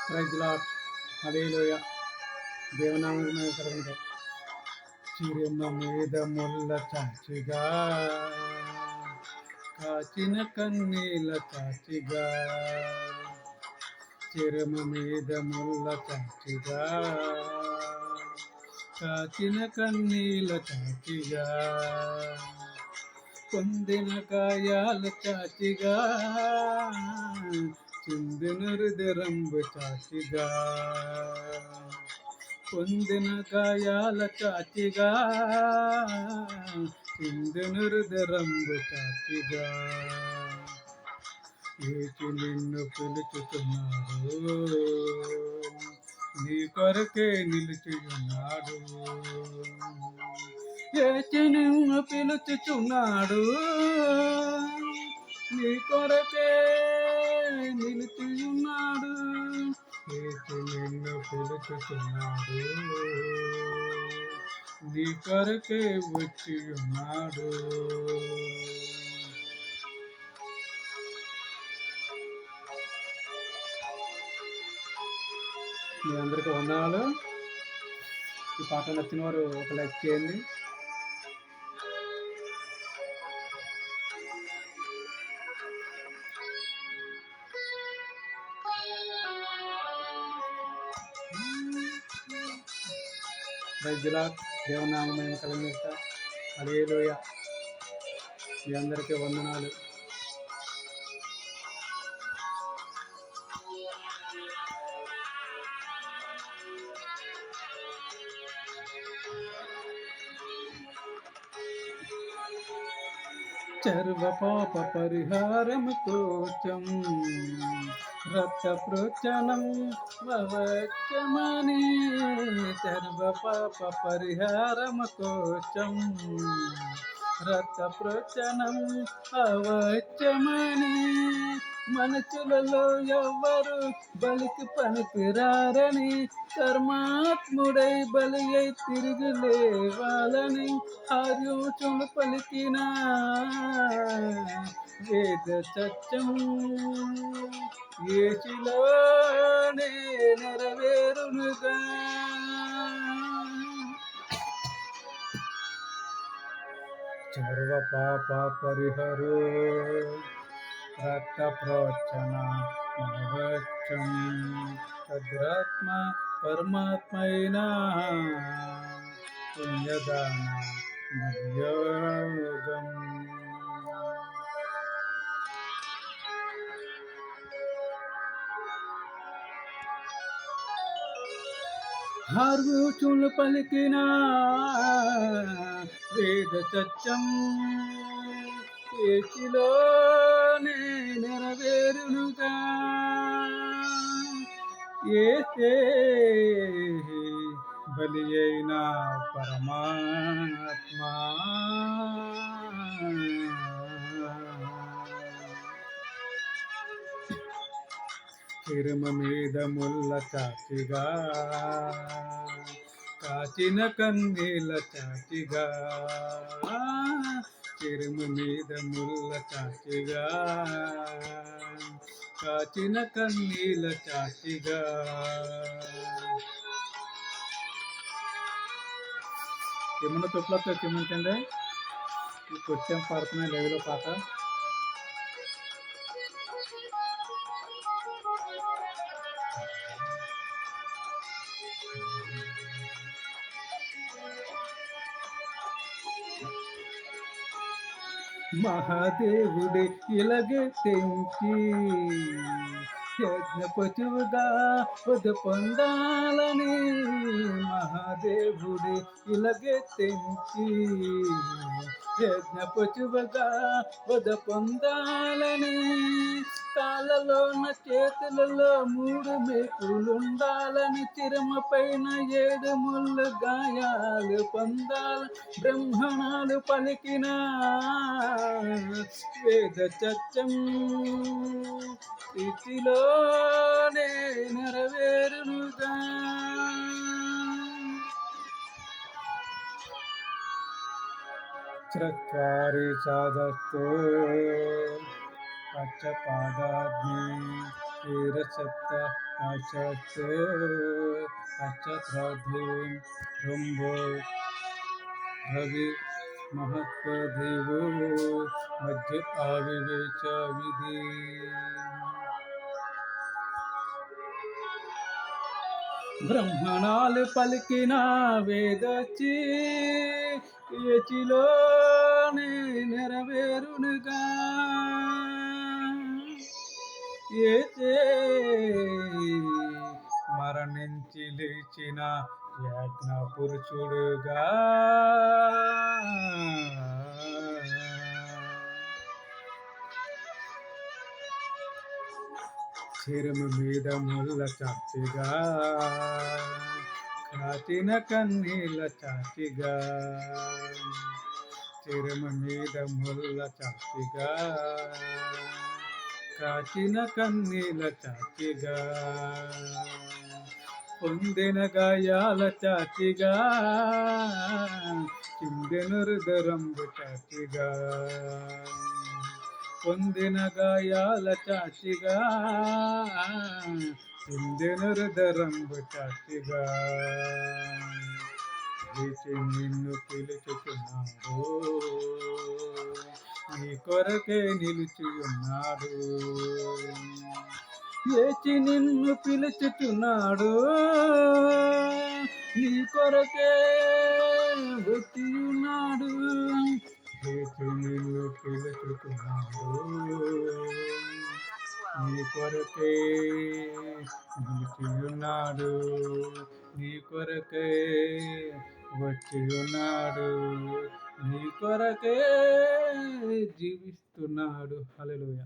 Praise lord. హల్లెలూయా. దేవనామమే కలుగును. చిరుమ మీద ముళ్ళ చాచిగా, కాచిన కన్నీల చాచిగా, చిరుమ మీద ముళ్ళ చాచిగా, కాచిన కన్నీల చాచిగా, పొందిన గాయాల చాచిగా, చిందిన హృదయంబు చాచిగా, పొందిన గాయాల చాచిగా, చిందిన హృదయంబు చాచిగా, యేసు నిన్ను పిలుచుతున్నాడు, నీ కొరకే నిలిచి ఉన్నాడు. యేసు నిన్ను పిలుచుచున్నాడు, నీ కొరకే నిలిచి ఉన్నాడు. యేసు నిన్ను పిలుచుచున్నాడు, నీ కొరకే వచ్చి ఉన్నాడు. మీ అందరికీ వందనాలు. ఈ పాట నచ్చిన వారు ఒక లైక్ చేయండి. Praise lord. దేవనామమే కలుగును. హల్లెలూయా. మీ అందరికీ వందనాలు. సర్వ పాప పరిహారం కోసం రక్త ప్రోచనం అవశ్యమని, సర్వ పాప పరిహారం కోసం రక్త ప్రోచనం అవశ్యమని, మనుషులలో ఎవ్వరు బలికి పనికిరారని, కర్మాత్ముడై బలి అయి తిరిగి లేవాలని ఆర్యోచులు పలికిన వేద సత్యం యేసులోనే నెరవేరునుగా. సర్వ పాప పరిహరో రక్త ప్రోచన మనవచ్చం, తద్రాత్మ పరమాత్మైన పుణ్యదాన మర్యోగం. ఆర్యోచులు పలికిన వేద సత్యం యేసులోనే నెరవేరునుగా. యేసే బలి అయిన పరమాత్మ, చిరుమ మీద ముళ్ళ చాచిగా, కాచిన కన్నీల చాచిగా, చిరుమ మీద ముళ్ళ చాచిగా, కాచిన కన్నీల చాచిగా. ఏమన్నా తప్పులతో క్షమించండి. కొంచెం పాడుతున్నాయి లైవ్లో పాట. మహాదేవుడే ఇలాగే తెంచి యజ్ఞ పశువుగా వధ పొందాలని, మహాదేవుడే ఇలాగే తెంచి యజ్ఞ పశువుగా వధ పొందాలని, కాళ్ళలోన చేతులలో 3 మేకులుండాలని, చిరమ పైన 7 ముళ్ళు గాయాలు పొందాల బ్రహ్మణాలు పలికిన వేద సత్యం స్థితిలోనే నెరవేరునుగా. చక్రచారి సాధస్తో పచ్చపాదాగ్ని తీరసప్త అశస్తో అచ్చత్రధూమ్ రుంభో రవి మహత్వదేవో మధ్య ఆవివేశ విధి బ్రహ్మణాలు పలికిన వేదచి ఏచిలోనే నెరవేరునుగా ఏచే మరణించి లేచిన యజ్ఞ పురుషుడుగా చిరుము మీద ముళ్ళ చాచిగా కాచిన కన్నీళ్ళ చాచిగా చిరుము మీద ముళ్ళ చాచిగా కాచిన కన్నీళ్ళ చాచిగా పొందిన గాయాల చాచిగా చిందెను హృదరంబు చాచిగా పొందిన గాయాల చాచిగా చిందెను హృదరంబు చాచిగా లేచి నిన్ను పిలుచుచున్నాడు నీ కొరకే నిలిచి ఉన్నాడు లేచి నిన్ను పిలుచుచున్నాడు నీ కొరకే వచ్చి ఉన్నాడు లేచి నిన్ను పిలుచుచున్నాడు నీ కొరకే నిలిచి ఉన్నాడు నీ కొరకే వచ్చి ఉన్నాడు నీ కొరకే జీవిస్తున్నాడు. హల్లెలూయా.